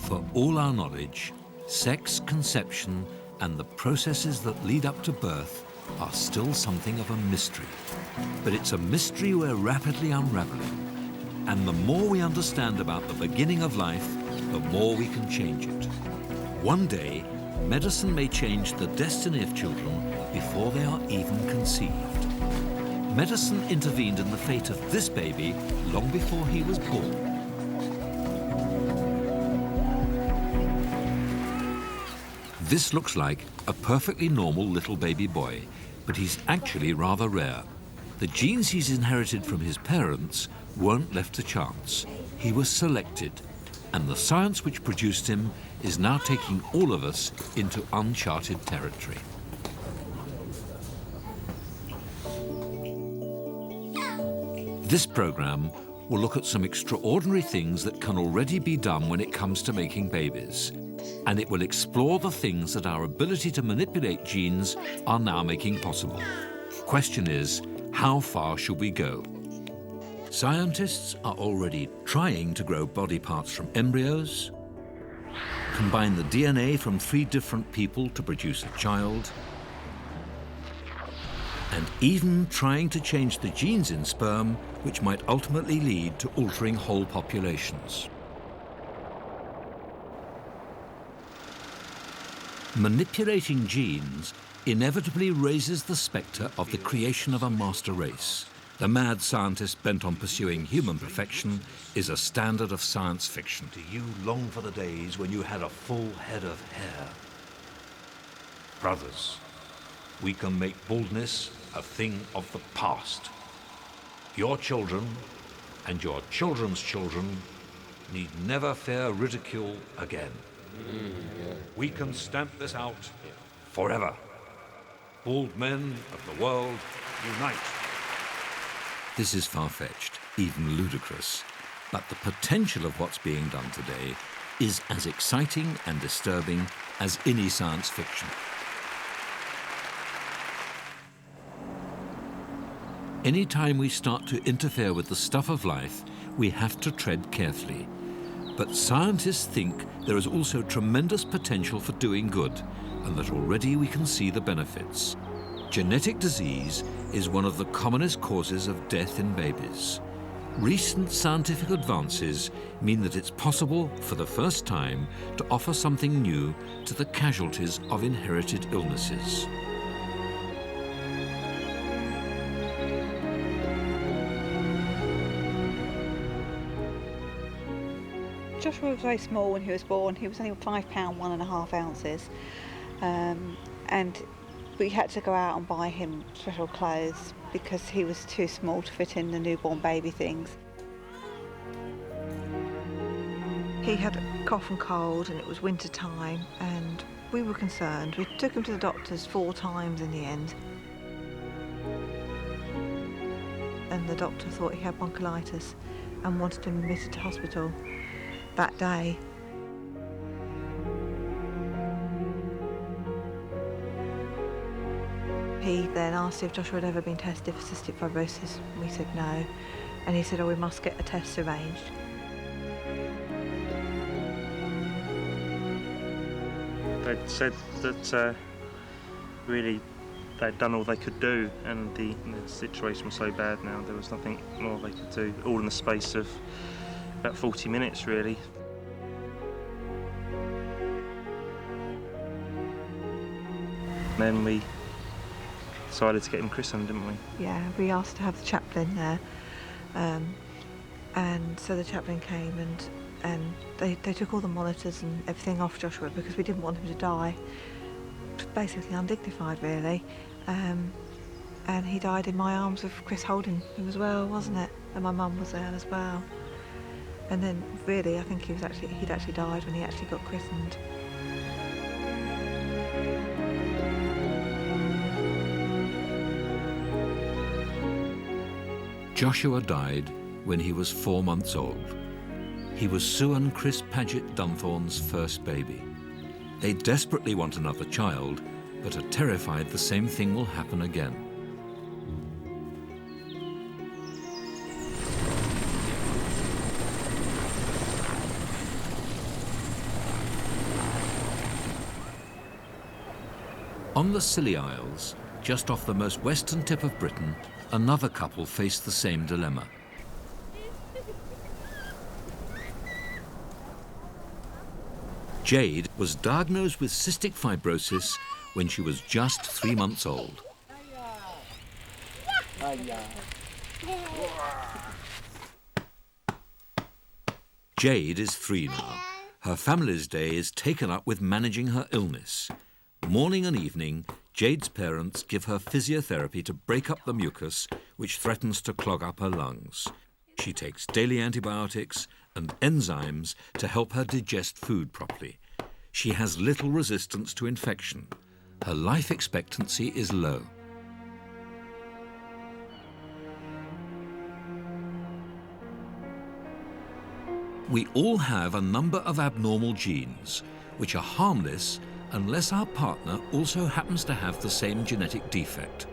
For all our knowledge, sex, conception, and the processes that lead up to birth are still something of a mystery. But it's a mystery we're rapidly unraveling. And the more we understand about the beginning of life, the more we can change it. One day, medicine may change the destiny of children before they are even conceived. Medicine intervened in the fate of this baby long before he was born. This looks like a perfectly normal little baby boy, but he's actually rather rare. The genes he's inherited from his parents weren't left to chance. He was selected, and the science which produced him is now taking all of us into uncharted territory. This program will look at some extraordinary things that can already be done when it comes to making babies. And it will explore the things that our ability to manipulate genes are now making possible. Question is, how far should we go? Scientists are already trying to grow body parts from embryos, combine the DNA from 3 different people to produce a child, and even trying to change the genes in sperm, which might ultimately lead to altering whole populations. Manipulating genes inevitably raises the spectre of the creation of a master race. The mad scientist bent on pursuing human perfection is a standard of science fiction. Do you long for the days when you had a full head of hair? Brothers, we can make baldness a thing of the past. Your children and your children's children need never fear ridicule again. We can stamp this out forever. Bald men of the world, unite. This is far-fetched, even ludicrous, but the potential of what's being done today is as exciting and disturbing as any science fiction. Anytime we start to interfere with the stuff of life, we have to tread carefully. But scientists think there is also tremendous potential for doing good, and that already we can see the benefits. Genetic disease is one of the commonest causes of death in babies. Recent scientific advances mean that it's possible, for the first time, to offer something new to the casualties of inherited illnesses. Joshua was very small when he was born. He was only £5, 1.5 ounces. And we had to go out and buy him special clothes because he was too small to fit in the newborn baby things. He had a cough and cold, and it was winter time, and we were concerned. We took him to the doctors 4 times in the end. And the doctor thought he had bronchiolitis and wanted him admitted to hospital that day. He then asked if Joshua had ever been tested for cystic fibrosis. We said no, and he said, "Oh, we must get a test arranged." They'd said that really they'd done all they could do, and the situation was so bad now there was nothing more they could do, all in the space of about 40 minutes really. Then we decided to get him christened, didn't we? Yeah, we asked to have the chaplain there, and so the chaplain came, and they took all the monitors and everything off Joshua because we didn't want him to die. Basically undignified, really. And he died in my arms with Chris holding him as well, wasn't it? And my mum was there as well. And then, really, I think he'd actually died when he actually got christened. Joshua died when he was 4 months old. He was Sue and Chris Paget Dunthorne's first baby. They desperately want another child, but are terrified the same thing will happen again. On the Scilly Isles, just off the most western tip of Britain, another couple faced the same dilemma. Jade was diagnosed with cystic fibrosis when she was just 3 months old. Jade is 3 now. Her family's day is taken up with managing her illness. Morning and evening, Jade's parents give her physiotherapy to break up the mucus, which threatens to clog up her lungs. She takes daily antibiotics and enzymes to help her digest food properly. She has little resistance to infection. Her life expectancy is low. We all have a number of abnormal genes, which are harmless unless our partner also happens to have the same genetic defect.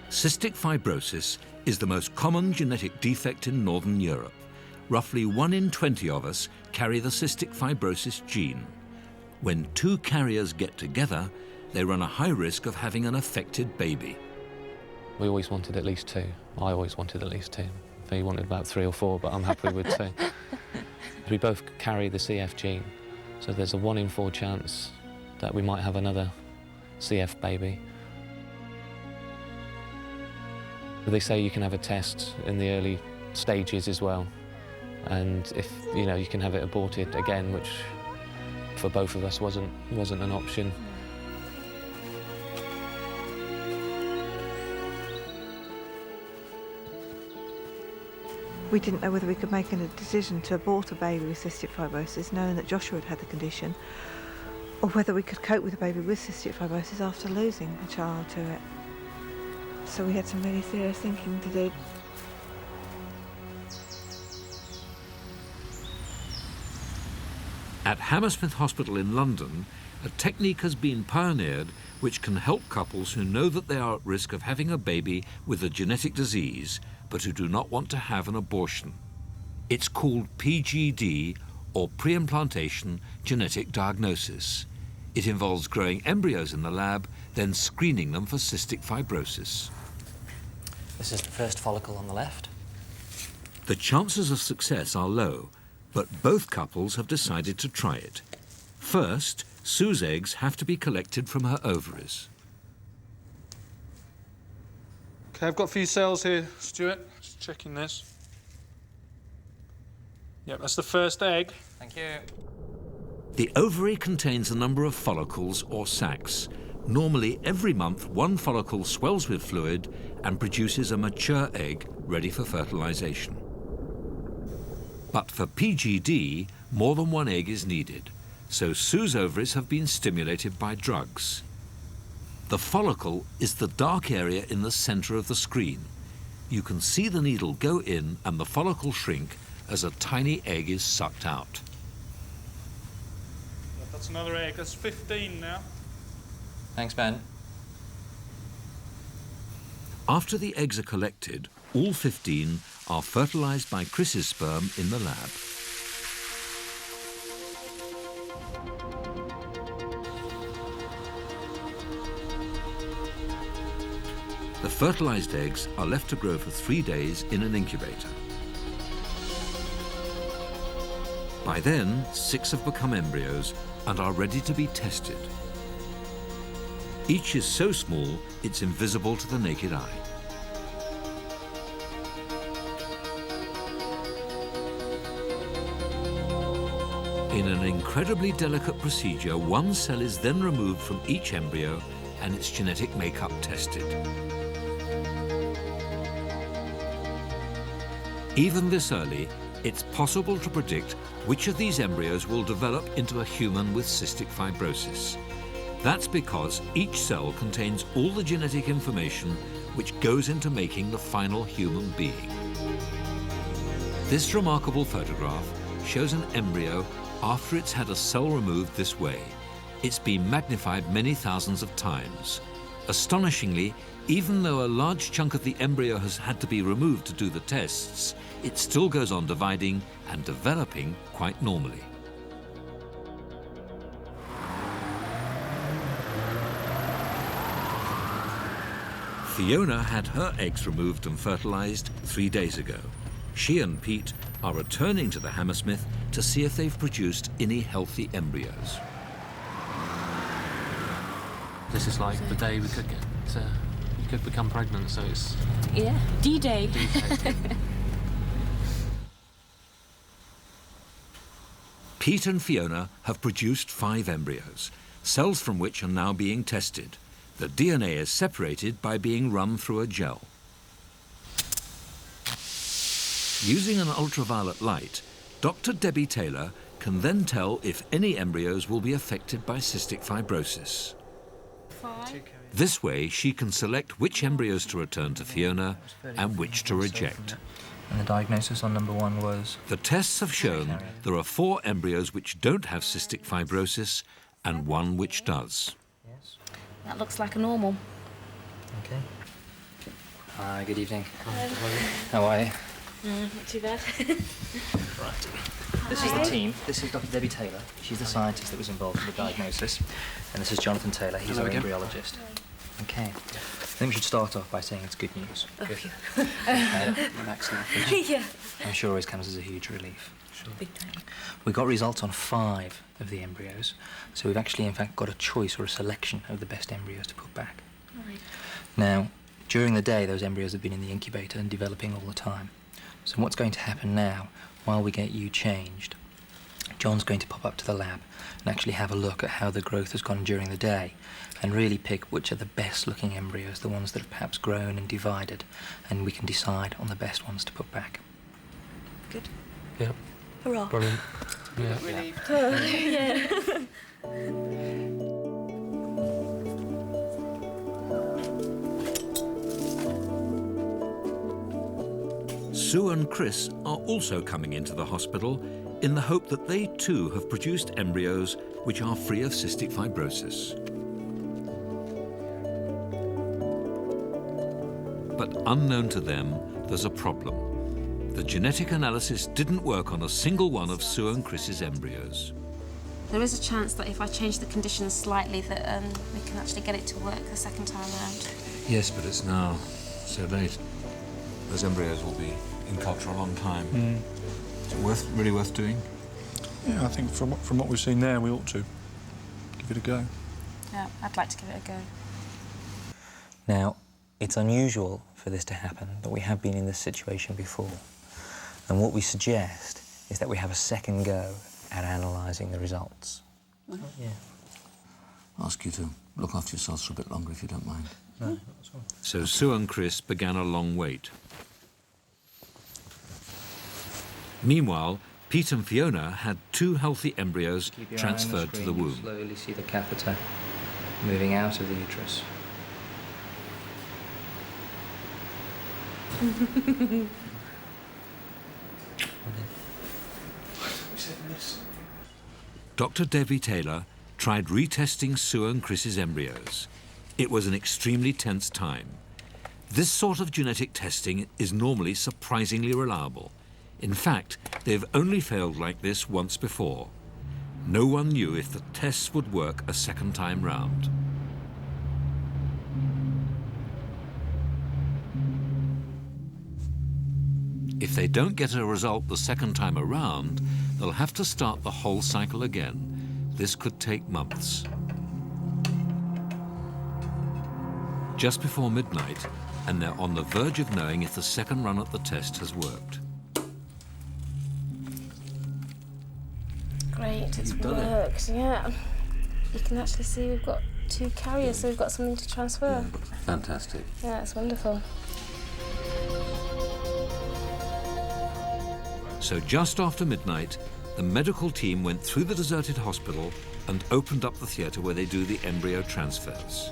Cystic fibrosis is the most common genetic defect in Northern Europe. Roughly 1 in 20 of us carry the cystic fibrosis gene. When 2 carriers get together, they run a high risk of having an affected baby. We always wanted at least 2. I always wanted at least 2. He wanted about 3 or 4, but I'm happy with 2. We both carry the CF gene, so there's a 1 in 4 chance that we might have another CF baby. They say you can have a test in the early stages as well, and if you can have it aborted again, which for both of us wasn't an option. We didn't know whether we could make a decision to abort a baby with cystic fibrosis, knowing that Joshua had had the condition, or whether we could cope with a baby with cystic fibrosis after losing a child to it. So we had some really serious thinking to do. At Hammersmith Hospital in London, a technique has been pioneered which can help couples who know that they are at risk of having a baby with a genetic disease, but who do not want to have an abortion. It's called PGD, or pre-implantation genetic diagnosis. It involves growing embryos in the lab, then screening them for cystic fibrosis. This is the first follicle on the left. The chances of success are low, but both couples have decided to try it. First, Sue's eggs have to be collected from her ovaries. Okay, I've got a few cells here, Stuart. Just checking this. Yep, that's the first egg. Thank you. The ovary contains a number of follicles or sacs. Normally, every month, 1 follicle swells with fluid and produces a mature egg ready for fertilization. But for PGD, more than 1 egg is needed, so Sue's ovaries have been stimulated by drugs. The follicle is the dark area in the center of the screen. You can see the needle go in and the follicle shrink as a tiny egg is sucked out. That's another egg. That's 15 now. Thanks, Ben. After the eggs are collected, all 15 are fertilized by Chris's sperm in the lab. The fertilized eggs are left to grow for 3 days in an incubator. By then, 6 have become embryos and are ready to be tested. Each is so small, it's invisible to the naked eye. In an incredibly delicate procedure, 1 cell is then removed from each embryo and its genetic makeup tested. Even this early, it's possible to predict which of these embryos will develop into a human with cystic fibrosis. That's because each cell contains all the genetic information which goes into making the final human being. This remarkable photograph shows an embryo after it's had a cell removed this way. It's been magnified many thousands of times. Astonishingly, even though a large chunk of the embryo has had to be removed to do the tests, it still goes on dividing and developing quite normally. Fiona had her eggs removed and fertilized 3 days ago. She and Pete are returning to the Hammersmith to see if they've produced any healthy embryos. This is like the day we could get, you could become pregnant, so it's... Yeah, D-Day. Pete and Fiona have produced 5 embryos, cells from which are now being tested. The DNA is separated by being run through a gel. Using an ultraviolet light, Dr. Debbie Taylor can then tell if any embryos will be affected by cystic fibrosis. This way, she can select which embryos to return to Fiona and which to reject. And the diagnosis on number 1 was? The tests have shown there are 4 embryos which don't have cystic fibrosis and 1 which does. Yes. That looks like a normal. Okay. Hi, good evening. How are you? Not too bad. Right. This is the team. This is Dr. Debbie Taylor. She's the scientist that was involved in the diagnosis. And this is Jonathan Taylor. He's our embryologist. Okay. I think we should start off by saying it's good news. Good. Relax now. Yeah. I'm sure always comes as a huge relief. Sure. Big time. We got results on 5 of the embryos, so we've actually, in fact, got a choice or a selection of the best embryos to put back. Right. Now, during the day, those embryos have been in the incubator and developing all the time. So what's going to happen now, while we get you changed, John's going to pop up to the lab and actually have a look at how the growth has gone during the day and really pick which are the best looking embryos, the ones that have perhaps grown and divided, and we can decide on the best ones to put back. Good. Yeah, Hurrah. brilliant. Yeah. Yeah. Sue and Chris are also coming into the hospital in the hope that they too have produced embryos which are free of cystic fibrosis. But unknown to them, there's a problem. The genetic analysis didn't work on a single one of Sue and Chris's embryos. There is a chance that if I change the conditions slightly that we can actually get it to work the second time around. Yes, but it's now so late. Those embryos will be in culture a long time. Is it really worth doing? Yeah, I think from what we've seen there, we ought to give it a go. Yeah, I'd like to give it a go. Now, it's unusual for this to happen, but we have been in this situation before. And what we suggest is that we have a second go at analysing the results. Yeah. I'll ask you to look after yourselves for a bit longer if you don't mind. No, not at all. So Sue and Chris began a long wait. Meanwhile, Pete and Fiona had 2 healthy embryos Keep your eye on transferred to the screen. You'll womb. slowly see the catheter moving out of the uterus. Dr. Debbie Taylor tried retesting Sue and Chris's embryos. It was an extremely tense time. This sort of genetic testing is normally surprisingly reliable. In fact, they've only failed like this once before. No one knew if the tests would work a second time round. If they don't get a result the second time around, they'll have to start the whole cycle again. This could take months. Just before midnight, and they're on the verge of knowing if the second run at the test has worked. Great, it's worked, yeah. You can actually see we've got 2 carriers, so we've got something to transfer. Fantastic. Yeah, it's wonderful. So just after midnight, the medical team went through the deserted hospital and opened up the theatre where they do the embryo transfers.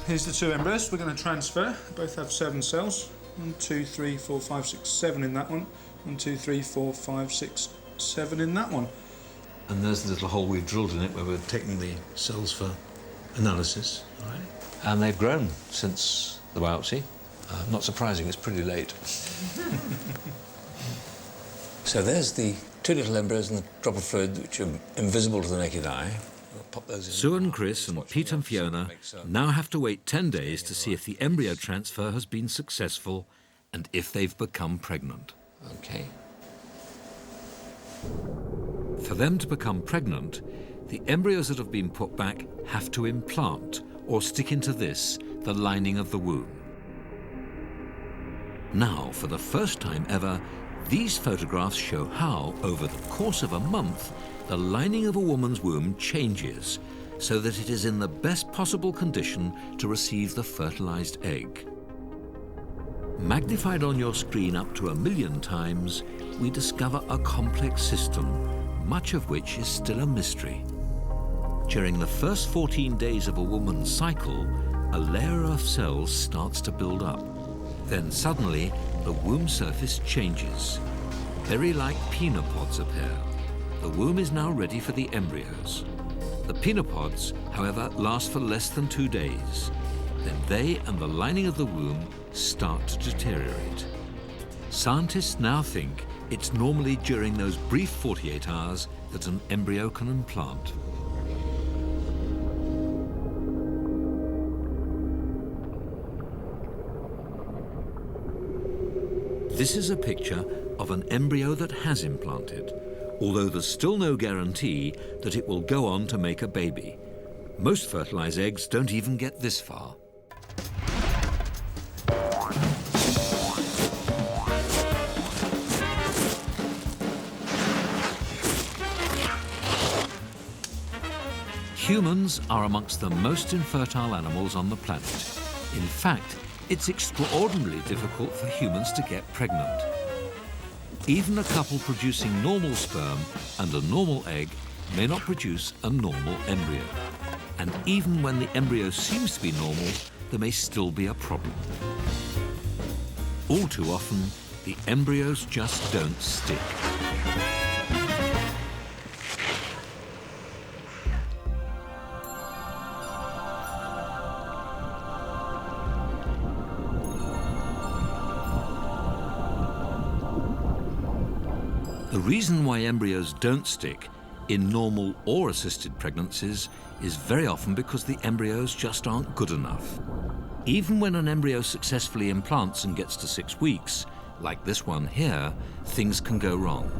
Here's the 2 embryos we're going to transfer. They both have 7 cells. 1, 2, 3, 4, 5, 6, 7 in that one. 1, 2, 3, 4, 5, 6, 7 in that one. And there's the little hole we've drilled in it where we're taking the cells for analysis. All right. And they've grown since the biopsy. Not surprising, it's pretty late. So there's the 2 little embryos in the drop of fluid which are invisible to the naked eye. pop those in. Sue and Chris and Pete and Fiona now have to wait 10 days to see if the embryo transfer has been successful and if they've become pregnant. Okay. For them to become pregnant, the embryos that have been put back have to implant or stick into this, the lining of the womb. Now, for the first time ever, these photographs show how, over the course of a month, the lining of a woman's womb changes so that it is in the best possible condition to receive the fertilized egg. Magnified on your screen up to 1,000,000 times, we discover a complex system, much of which is still a mystery. During the first 14 days of a woman's cycle, a layer of cells starts to build up. Then suddenly, the womb surface changes. Berry-like penopods appear. The womb is now ready for the embryos. The penopods, however, last for less than 2 days. Then they and the lining of the womb start to deteriorate. Scientists now think it's normally during those brief 48 hours that an embryo can implant. This is a picture of an embryo that has implanted, although there's still no guarantee that it will go on to make a baby. Most fertilized eggs don't even get this far. Humans are amongst the most infertile animals on the planet. In fact, it's extraordinarily difficult for humans to get pregnant. Even a couple producing normal sperm and a normal egg may not produce a normal embryo. And even when the embryo seems to be normal, there may still be a problem. All too often, the embryos just don't stick. The reason why embryos don't stick in normal or assisted pregnancies is very often because the embryos just aren't good enough. Even when an embryo successfully implants and gets to 6 weeks, like this one here, things can go wrong.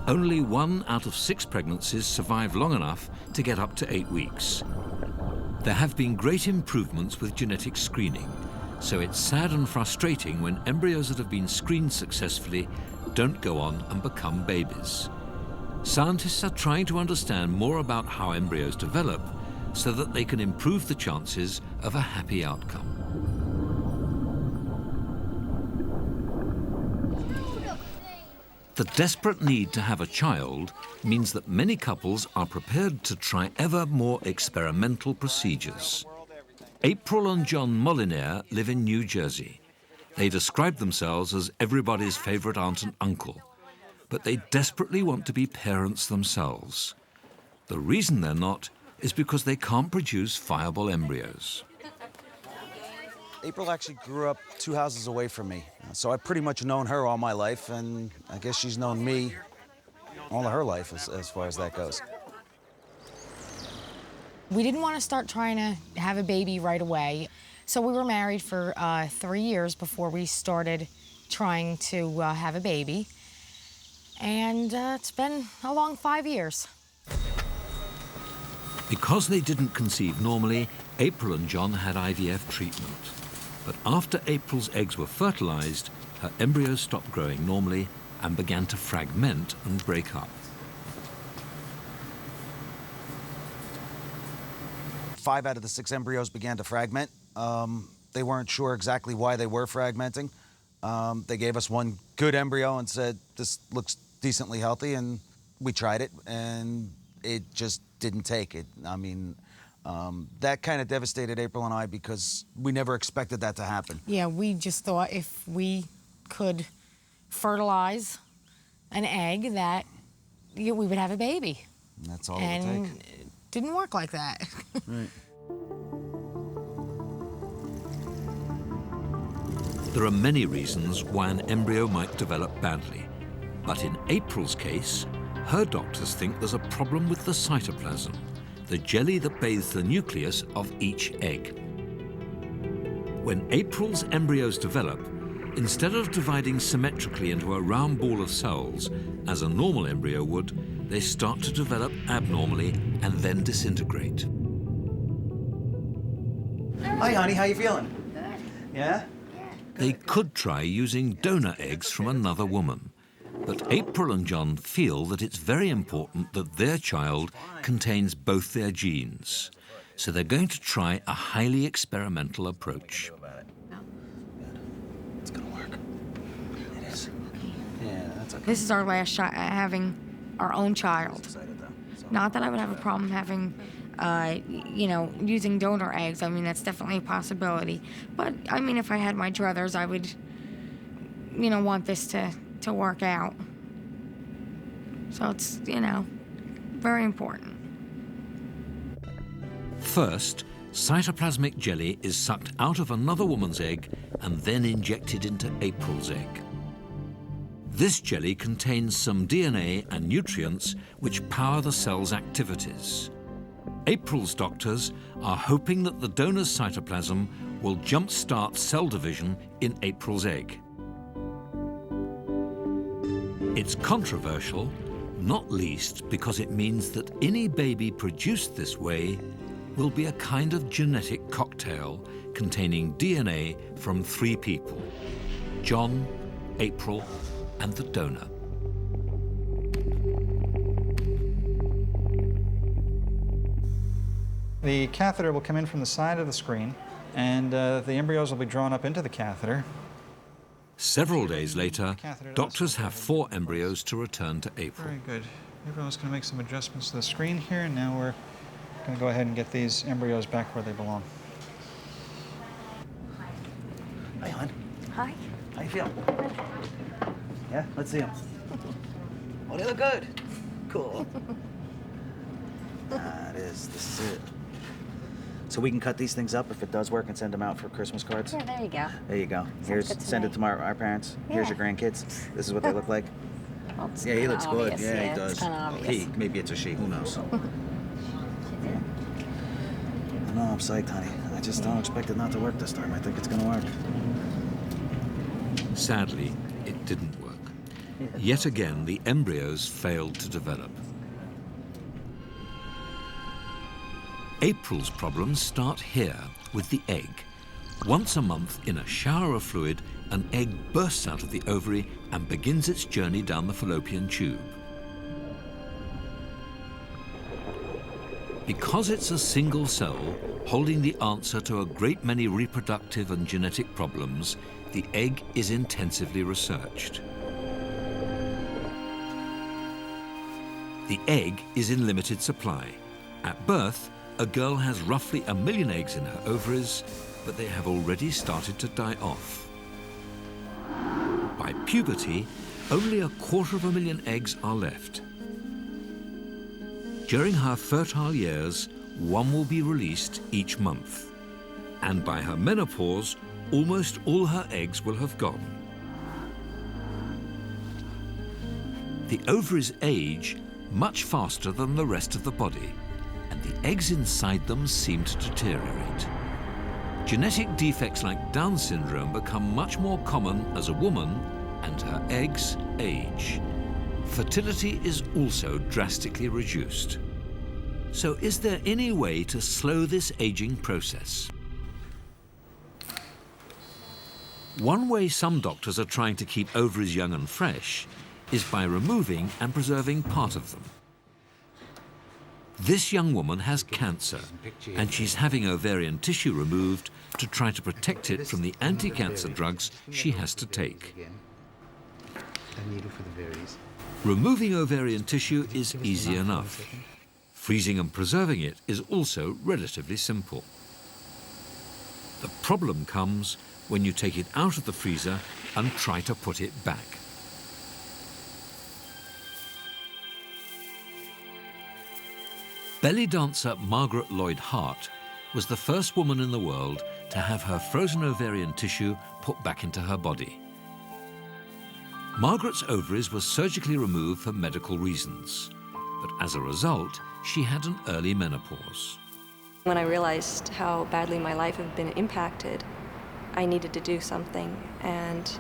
Only 1 out of 6 pregnancies survive long enough to get up to 8 weeks. There have been great improvements with genetic screening, so it's sad and frustrating when embryos that have been screened successfully don't go on and become babies. Scientists are trying to understand more about how embryos develop so that they can improve the chances of a happy outcome. The desperate need to have a child means that many couples are prepared to try ever more experimental procedures. April and John Molinaire live in New Jersey. They describe themselves as everybody's favorite aunt and uncle, but they desperately want to be parents themselves. The reason they're not is because they can't produce viable embryos. April actually grew up 2 houses away from me, so I've pretty much known her all my life, and I guess she's known me all of her life as far as that goes. We didn't want to start trying to have a baby right away. So we were married for 3 years before we started trying to have a baby. And it's been a long 5 years. Because they didn't conceive normally, April and John had IVF treatment. But after April's eggs were fertilized, her embryos stopped growing normally and began to fragment and break up. 5 out of the 6 embryos began to fragment. They weren't sure exactly why they were fragmenting. They gave us one good embryo and said, this looks decently healthy, and we tried it, and it just didn't take it. I mean, that kind of devastated April and I because we never expected that to happen. Yeah, we just thought if we could fertilize an egg that we would have a baby. And that's all it would take. It didn't work like that. Right. There are many reasons why an embryo might develop badly. But in April's case, her doctors think there's a problem with the cytoplasm. the jelly that bathes the nucleus of each egg. When April's embryos develop, instead of dividing symmetrically into a round ball of cells, as a normal embryo would, they start to develop abnormally and then disintegrate. Hi, honey, how you feeling? Good. Yeah? They could try using donor eggs from another woman, but April and John feel that it's very important that their child contains both their genes. So they're going to try a highly experimental approach. It's gonna work. It is. Yeah, that's okay. This is our last shot at having our own child. Not that I would have a problem having, you know, using donor eggs. I mean, that's definitely a possibility. But, I mean, if I had my druthers, I would, you know, want this to work out. So it's, you know, very important. First, cytoplasmic jelly is sucked out of another woman's egg and then injected into April's egg. This jelly contains some DNA and nutrients which power the cell's activities. April's doctors are hoping that the donor's cytoplasm will jumpstart cell division in April's egg. It's controversial, not least because it means that any baby produced this way will be a kind of genetic cocktail containing DNA from 3 people: John, April, and the donor. The catheter will come in from the side of the screen, and the embryos will be drawn up into the catheter. Several days later, doctors have 4 embryos to return to April. Very good. Everyone's going to make some adjustments to the screen here, and now we're going to go ahead and get these embryos back where they belong. Hi, hon. Hi. How you feel? Yeah, let's see them. Oh, they look good. Cool. This is it. So we can cut these things up if it does work and send them out for Christmas cards? Yeah, there you go. There you go. Sounds Here's, good to send me. it to our parents. Yeah. Here's your grandkids. This is what they look like. Well, it's Yeah, he kinda looks good. obvious. Yeah, he It's does. kinda obvious. He, maybe it's a she, who knows? I know, I'm psyched, honey. I just don't expect it not to work this time. I think it's gonna work. Sadly, it didn't work. Yet again, the embryos failed to develop. April's problems start here with the egg. Once a month, in a shower of fluid, an egg bursts out of the ovary and begins its journey down the fallopian tube. Because it's a single cell holding the answer to a great many reproductive and genetic problems, the egg is intensively researched. The egg is in limited supply. At birth, a girl has roughly 1 million eggs in her ovaries, but they have already started to die off. By puberty, only 250,000 eggs are left. During her fertile years, 1 will be released each month. And by her menopause, almost all her eggs will have gone. The ovaries age much faster than the rest of the body, and the eggs inside them seem to deteriorate. Genetic defects like Down syndrome become much more common as a woman, and her eggs age. Fertility is also drastically reduced. So is there any way to slow this aging process? One way some doctors are trying to keep ovaries young and fresh is by removing and preserving part of them. This young woman has cancer, and she's having ovarian tissue removed to try to protect it from the anti-cancer drugs she has to take. Removing ovarian tissue is easy enough. Freezing and preserving it is also relatively simple. The problem comes when you take it out of the freezer and try to put it back. Belly dancer Margaret Lloyd Hart was the first woman in the world to have her frozen ovarian tissue put back into her body. Margaret's ovaries were surgically removed for medical reasons. but as a result, she had an early menopause. When I realized how badly my life had been impacted, I needed to do something, and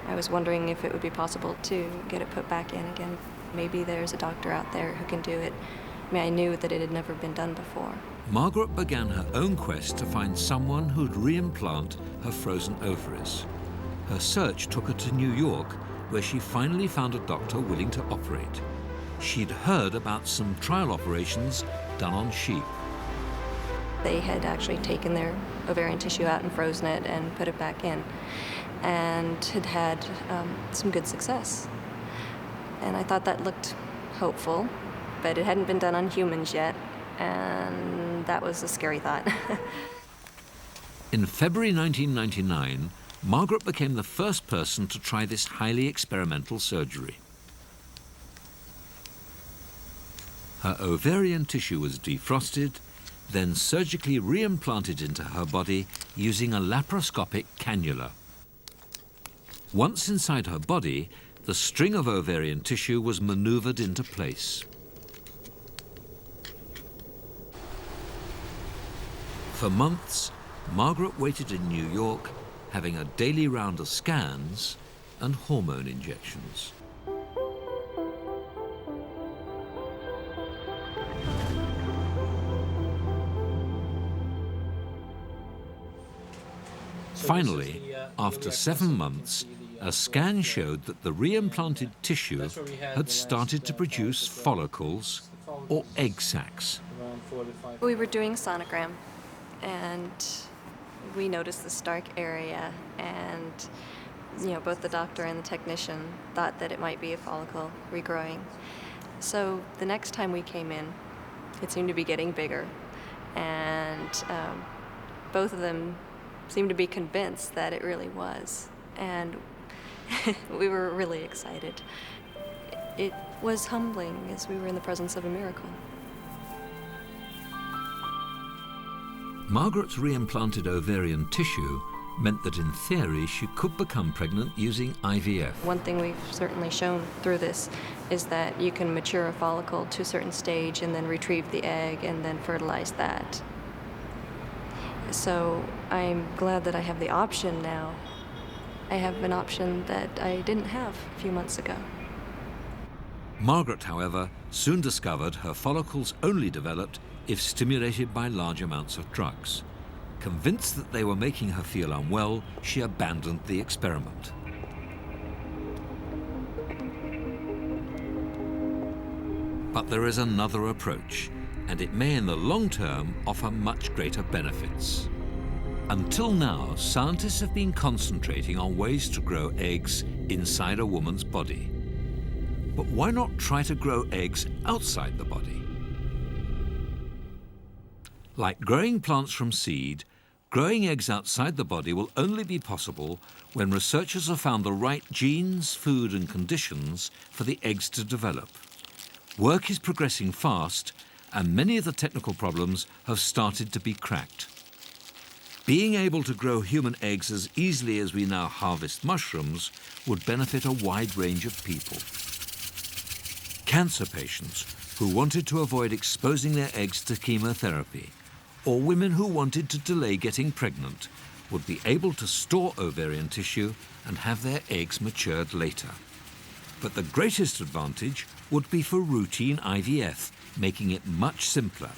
I was wondering if it would be possible to get it put back in again. Maybe there's a doctor out there who can do it. I mean, I knew that it had never been done before. Margaret began her own quest to find someone who'd reimplant her frozen ovaries. Her search took her to New York, where she finally found a doctor willing to operate. She'd heard about some trial operations done on sheep. They had actually taken their ovarian tissue out and frozen it and put it back in, and had some good success. And I thought that looked hopeful, but it hadn't been done on humans yet, and that was a scary thought. In February 1999, Margaret became the first person to try this highly experimental surgery. Her ovarian tissue was defrosted, then surgically reimplanted into her body using a laparoscopic cannula. Once inside her body, the string of ovarian tissue was maneuvered into place. For months, Margaret waited in New York, having a daily round of scans and hormone injections. Finally, after 7 months, a scan showed that the reimplanted tissue had started to produce follicles or egg sacs. We were doing sonogram, and we noticed this dark area, and both the doctor and the technician thought that it might be a follicle regrowing. So the next time we came in, it seemed to be getting bigger, and both of them seemed to be convinced that it really was, and we were really excited. It was humbling, as we were in the presence of a miracle. Margaret's reimplanted ovarian tissue meant that in theory she could become pregnant using IVF. One thing we've certainly shown through this is that you can mature a follicle to a certain stage and then retrieve the egg and then fertilize that. So I'm glad that I have the option now. I have an option that I didn't have a few months ago. Margaret, however, soon discovered her follicles only developed if stimulated by large amounts of drugs. Convinced that they were making her feel unwell, she abandoned the experiment. But there is another approach, and it may in the long term offer much greater benefits. Until now, scientists have been concentrating on ways to grow eggs inside a woman's body. But why not try to grow eggs outside the body? Like growing plants from seed, growing eggs outside the body will only be possible when researchers have found the right genes, food and conditions for the eggs to develop. Work is progressing fast, and many of the technical problems have started to be cracked. Being able to grow human eggs as easily as we now harvest mushrooms would benefit a wide range of people. Cancer patients who wanted to avoid exposing their eggs to chemotherapy, or women who wanted to delay getting pregnant, would be able to store ovarian tissue and have their eggs matured later. But the greatest advantage would be for routine IVF, making it much simpler.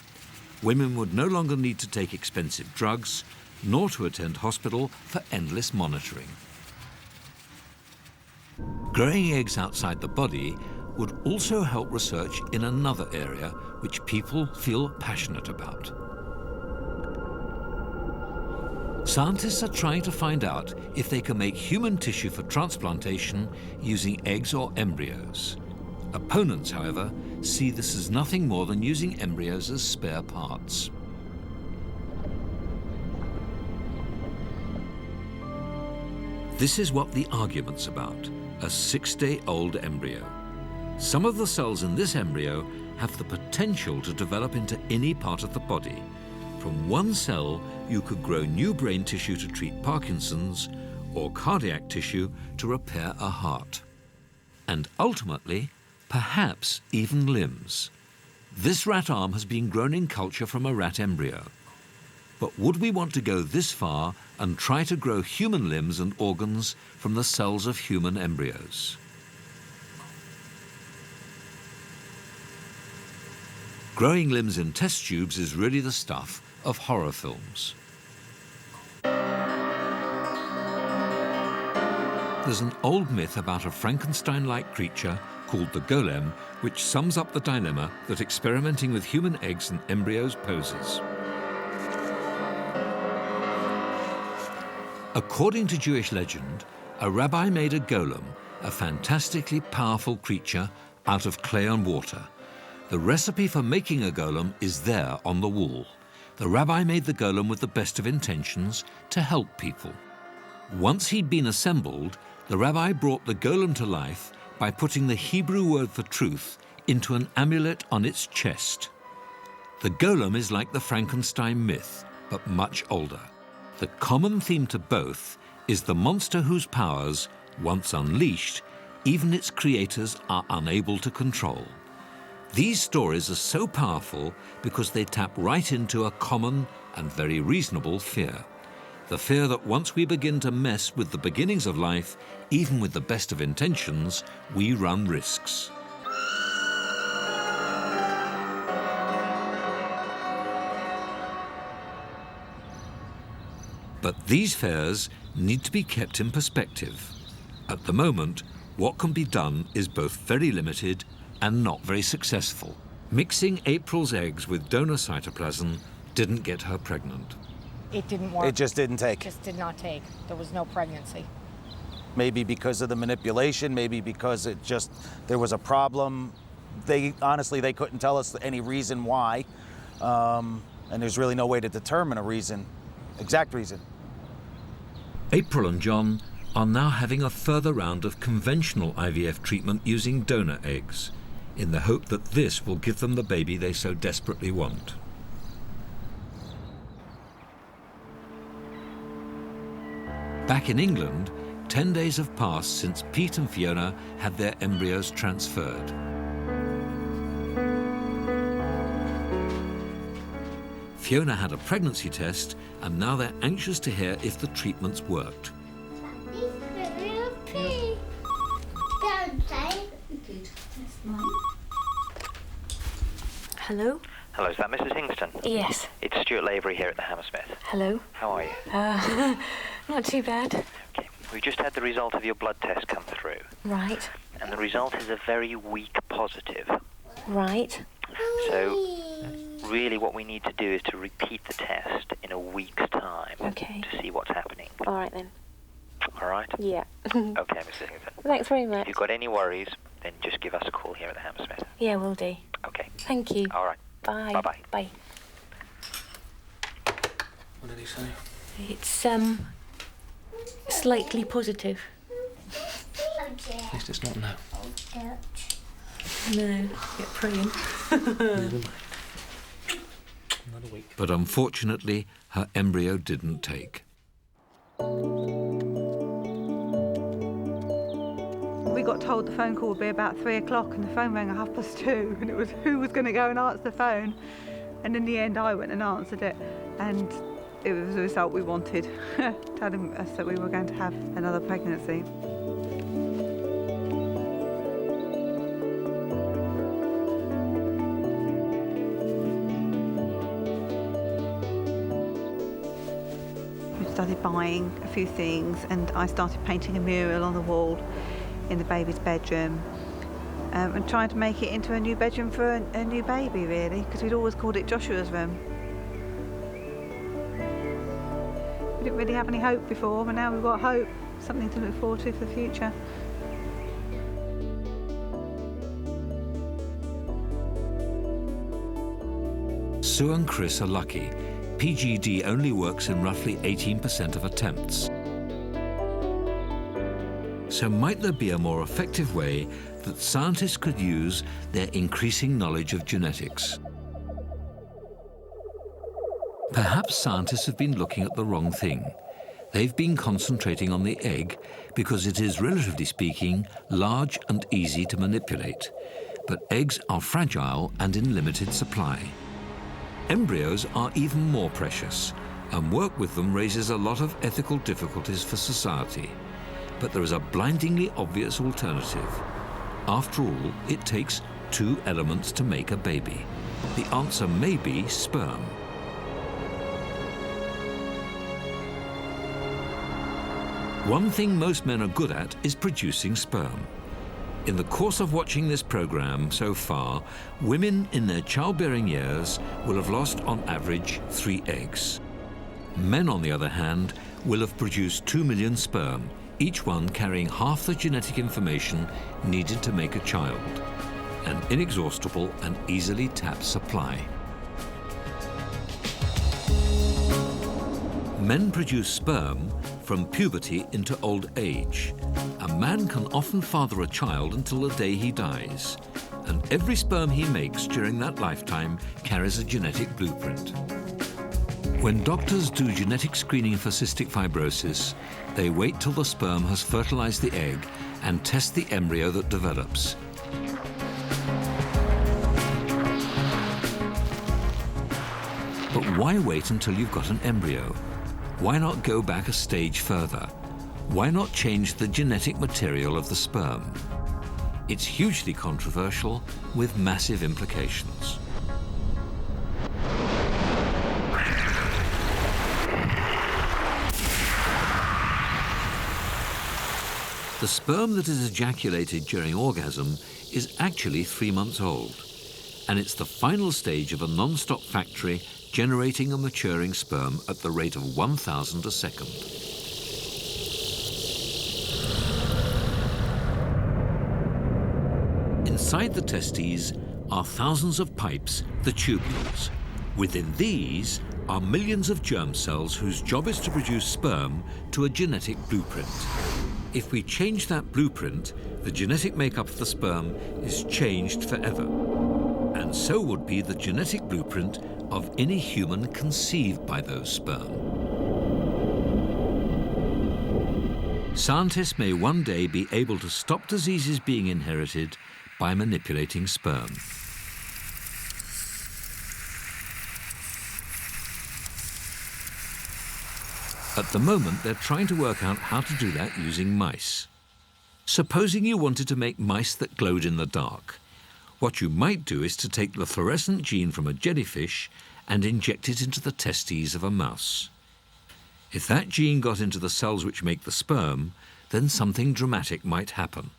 Women would no longer need to take expensive drugs, nor to attend hospital for endless monitoring. Growing eggs outside the body would also help research in another area which people feel passionate about. Scientists are trying to find out if they can make human tissue for transplantation using eggs or embryos. Opponents, however, see this as nothing more than using embryos as spare parts. This is what the argument's about, a 6-day-old embryo. Some of the cells in this embryo have the potential to develop into any part of the body. From one cell, you could grow new brain tissue to treat Parkinson's, or cardiac tissue to repair a heart. And ultimately, perhaps even limbs. This rat arm has been grown in culture from a rat embryo. But would we want to go this far and try to grow human limbs and organs from the cells of human embryos? Growing limbs in test tubes is really the stuff of horror films. There's an old myth about a Frankenstein-like creature called the golem, which sums up the dilemma that experimenting with human eggs and embryos poses. According to Jewish legend, a rabbi made a golem, a fantastically powerful creature, out of clay and water. The recipe for making a golem is there on the wall. The rabbi made the golem with the best of intentions to help people. Once he'd been assembled, the rabbi brought the golem to life by putting the Hebrew word for truth into an amulet on its chest. The golem is like the Frankenstein myth, but much older. The common theme to both is the monster whose powers, once unleashed, even its creators are unable to control. These stories are so powerful because they tap right into a common and very reasonable fear. The fear that once we begin to mess with the beginnings of life, even with the best of intentions, we run risks. But these fears need to be kept in perspective. At the moment, what can be done is both very limited and not very successful. Mixing April's eggs with donor cytoplasm didn't get her pregnant. It didn't work. It just didn't take. It just did not take. There was no pregnancy. Maybe because of the manipulation, maybe because there was a problem. Honestly, they couldn't tell us any reason why. And there's really no way to determine a reason, exact reason. April and John are now having a further round of conventional IVF treatment using donor eggs, in the hope that this will give them the baby they so desperately want. Back in England, 10 days have passed since Pete and Fiona had their embryos transferred. Fiona had a pregnancy test, and now they're anxious to hear if the treatments worked. Hello? Hello, is that Mrs. Hingston? Yes. It's Stuart Lavery here at the Hammersmith. Hello? How are you? Not too bad. Okay. We've just had the result of your blood test come through. Right. And the result is a very weak positive. Right. So, really what we need to do is to repeat the test in a week's time. Okay. To see what's happening. All right then. All right? Yeah. Okay, Mrs. Hingston. Thanks very much. If you've got any worries, then just give us a call here at the Hammersmith. Yeah, will do. Okay. Thank you. All right. Bye. Bye-bye. Bye. What did he say? It's, slightly positive. At least it's not no. No, get praying. Another week. But unfortunately, her embryo didn't take. We got told the phone call would be about 3 o'clock, and the phone rang at 2:30, and it was who was going to go and answer the phone. And in the end, I went and answered it, and it was the result we wanted, telling us that we were going to have another pregnancy. We started buying a few things, and I started painting a mural on the wall in the baby's bedroom, and trying to make it into a new bedroom for a new baby, really, because we'd always called it Joshua's room. We didn't really have any hope before, but now we've got hope, something to look forward to for the future. Sue and Chris are lucky. PGD only works in roughly 18% of attempts. So might there be a more effective way that scientists could use their increasing knowledge of genetics? Perhaps scientists have been looking at the wrong thing. They've been concentrating on the egg because it is, relatively speaking, large and easy to manipulate. but eggs are fragile and in limited supply. Embryos are even more precious, and work with them raises a lot of ethical difficulties for society. But there is a blindingly obvious alternative. After all, it takes two elements to make a baby. The answer may be sperm. One thing most men are good at is producing sperm. In the course of watching this program so far, women in their childbearing years will have lost on average 3 eggs. Men, on the other hand, will have produced 2 million sperm, each one carrying half the genetic information needed to make a child. An inexhaustible and easily tapped supply. Men produce sperm from puberty into old age. A man can often father a child until the day he dies, and every sperm he makes during that lifetime carries a genetic blueprint. When doctors do genetic screening for cystic fibrosis, they wait till the sperm has fertilized the egg and test the embryo that develops. But why wait until you've got an embryo? Why not go back a stage further? Why not change the genetic material of the sperm? It's hugely controversial with massive implications. The sperm that is ejaculated during orgasm is actually 3 months old, and it's the final stage of a non-stop factory generating and maturing sperm at the rate of 1,000 a second. Inside the testes are thousands of pipes, the tubules. Within these are millions of germ cells whose job is to produce sperm to a genetic blueprint. If we change that blueprint, the genetic makeup of the sperm is changed forever. And so would be the genetic blueprint of any human conceived by those sperm. Scientists may one day be able to stop diseases being inherited by manipulating sperm. At the moment, they're trying to work out how to do that using mice. Supposing you wanted to make mice that glowed in the dark, what you might do is to take the fluorescent gene from a jellyfish and inject it into the testes of a mouse. If that gene got into the cells which make the sperm, then something dramatic might happen.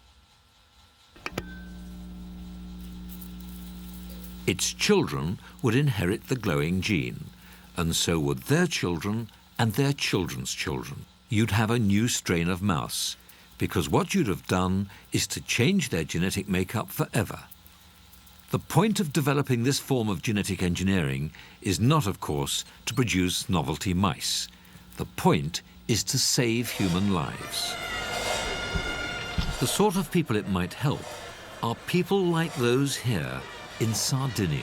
Its children would inherit the glowing gene, and so would their children and their children's children. You'd have a new strain of mouse, because what you'd have done is to change their genetic makeup forever. The point of developing this form of genetic engineering is not, of course, to produce novelty mice. The point is to save human lives. The sort of people it might help are people like those here in Sardinia.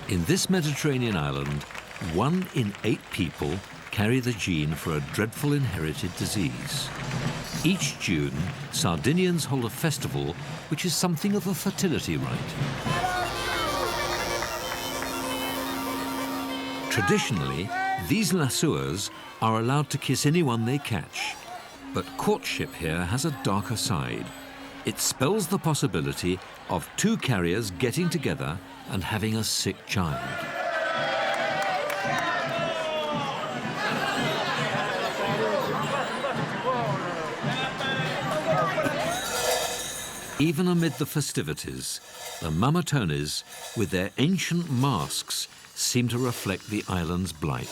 In this Mediterranean island, 1 in 8 people carry the gene for a dreadful inherited disease. Each June, Sardinians hold a festival which is something of a fertility rite. Traditionally, these lassoers are allowed to kiss anyone they catch, but courtship here has a darker side. It spells the possibility of 2 carriers getting together and having a sick child. Even amid the festivities, the mamatones, with their ancient masks, seem to reflect the island's blight.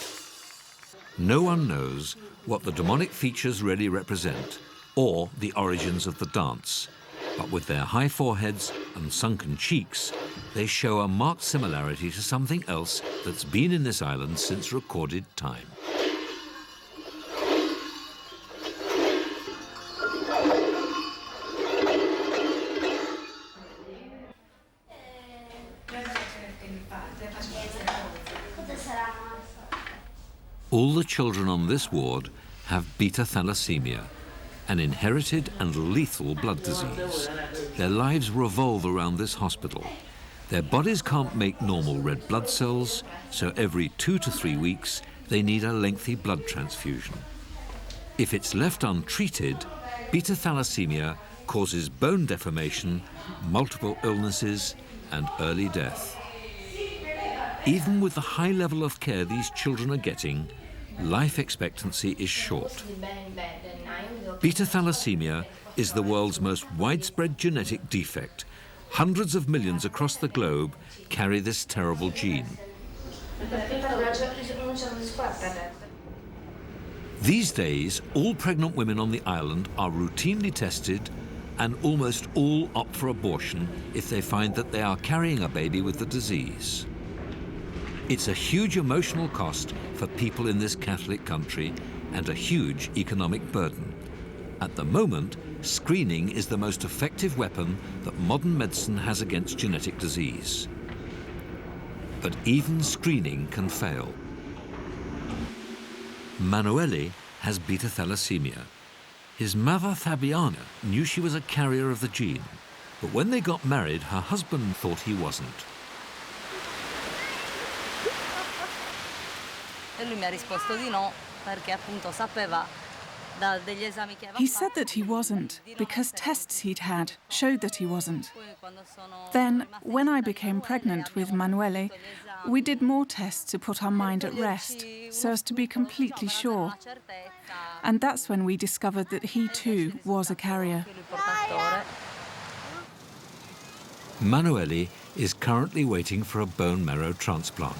No one knows what the demonic features really represent, or the origins of the dance, but with their high foreheads and sunken cheeks, they show a marked similarity to something else that's been in this island since recorded time. All the children on this ward have beta thalassemia, an inherited and lethal blood disease. Their lives revolve around this hospital. Their bodies can't make normal red blood cells, so every 2 to 3 weeks they need a lengthy blood transfusion. If it's left untreated, beta thalassemia causes bone deformation, multiple illnesses, and early death. Even with the high level of care these children are getting, life expectancy is short. Beta thalassemia is the world's most widespread genetic defect. Hundreds of millions across the globe carry this terrible gene. These days, all pregnant women on the island are routinely tested, and almost all opt for abortion if they find that they are carrying a baby with the disease. It's a huge emotional cost for people in this Catholic country and a huge economic burden. At the moment, screening is the most effective weapon that modern medicine has against genetic disease. But even screening can fail. Manuele has beta thalassemia. His mother, Fabiana, knew she was a carrier of the gene, but when they got married, her husband thought he wasn't. He said that he wasn't because tests he'd had showed that he wasn't. Then, when I became pregnant with Manuele, we did more tests to put our mind at rest so as to be completely sure. And that's when we discovered that he too was a carrier. Manuele is currently waiting for a bone marrow transplant.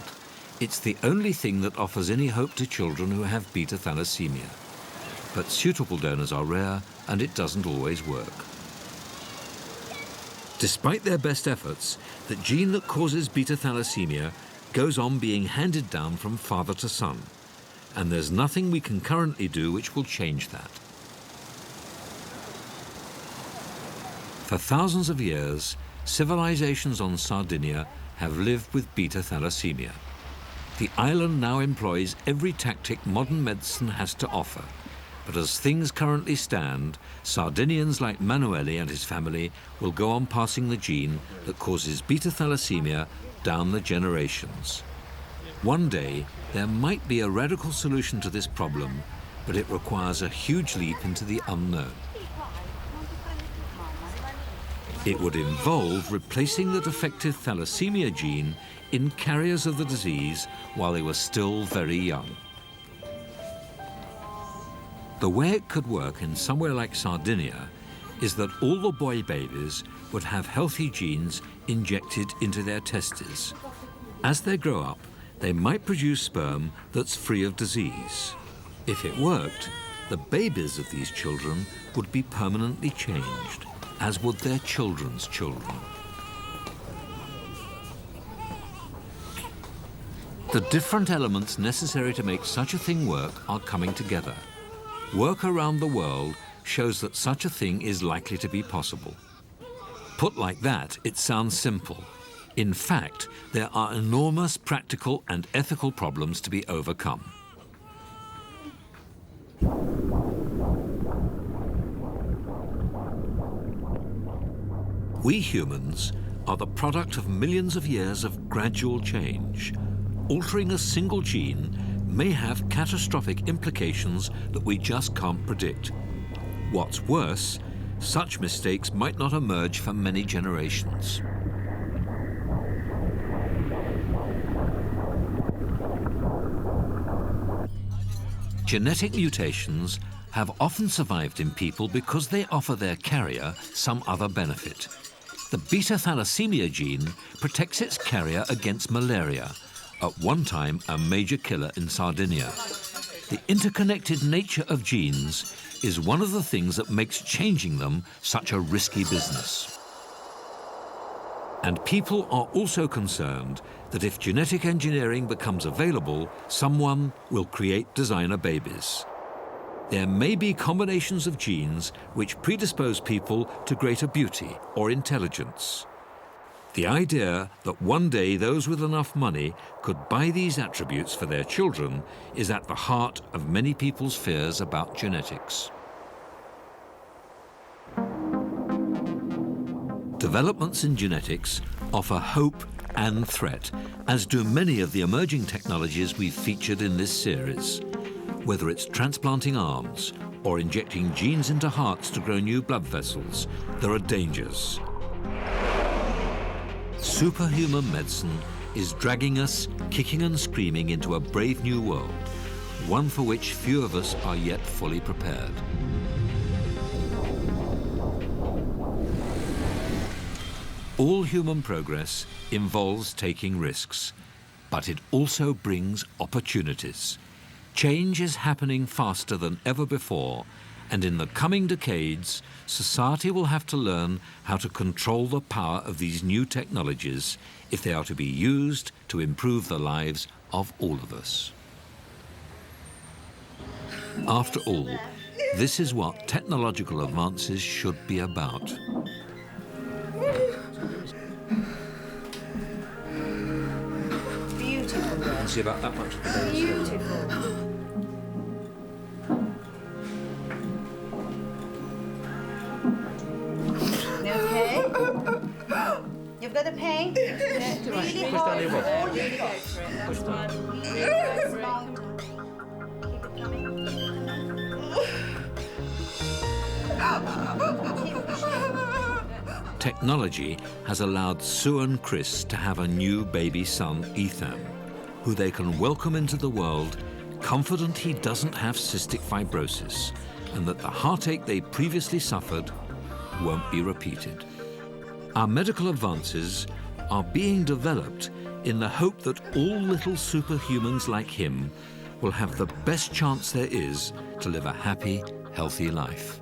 It's the only thing that offers any hope to children who have beta thalassemia. But suitable donors are rare, and it doesn't always work. Despite their best efforts, the gene that causes beta thalassemia goes on being handed down from father to son, and there's nothing we can currently do which will change that. For thousands of years, civilizations on Sardinia have lived with beta thalassemia. The island now employs every tactic modern medicine has to offer. But as things currently stand, Sardinians like Manuele and his family will go on passing the gene that causes beta thalassemia down the generations. One day, there might be a radical solution to this problem, but it requires a huge leap into the unknown. It would involve replacing the defective thalassemia gene in carriers of the disease while they were still very young. The way it could work in somewhere like Sardinia is that all the boy babies would have healthy genes injected into their testes. As they grow up, they might produce sperm that's free of disease. If it worked, the babies of these children would be permanently changed, as would their children's children. The different elements necessary to make such a thing work are coming together. Work around the world shows that such a thing is likely to be possible. Put like that, it sounds simple. In fact, there are enormous practical and ethical problems to be overcome. We humans are the product of millions of years of gradual change. Altering a single gene may have catastrophic implications that we just can't predict. What's worse, such mistakes might not emerge for many generations. Genetic mutations have often survived in people because they offer their carrier some other benefit. The beta thalassemia gene protects its carrier against malaria, at one time a major killer in Sardinia. The interconnected nature of genes is one of the things that makes changing them such a risky business. And people are also concerned that if genetic engineering becomes available, someone will create designer babies. There may be combinations of genes which predispose people to greater beauty or intelligence. The idea that one day those with enough money could buy these attributes for their children is at the heart of many people's fears about genetics. Developments in genetics offer hope and threat, as do many of the emerging technologies we've featured in this series. Whether it's transplanting arms or injecting genes into hearts to grow new blood vessels, there are dangers. Superhuman medicine is dragging us, kicking and screaming, into a brave new world, one for which few of us are yet fully prepared. All human progress involves taking risks, but it also brings opportunities. Change is happening faster than ever before, and in the coming decades, society will have to learn how to control the power of these new technologies if they are to be used to improve the lives of all of us. After all, this is what technological advances should be about. Beautiful. See about that much. Beautiful. Okay. You've got the pain? Yeah, really Push down your hard. rod. Really go for it. That's one. Really go for it. Keep it coming. Keep pushing. Technology has allowed Sue and Chris to have a new baby son, Ethan, who they can welcome into the world, confident he doesn't have cystic fibrosis and that the heartache they previously suffered won't be repeated. Our medical advances are being developed in the hope that all little superhumans like him will have the best chance there is to live a happy, healthy life.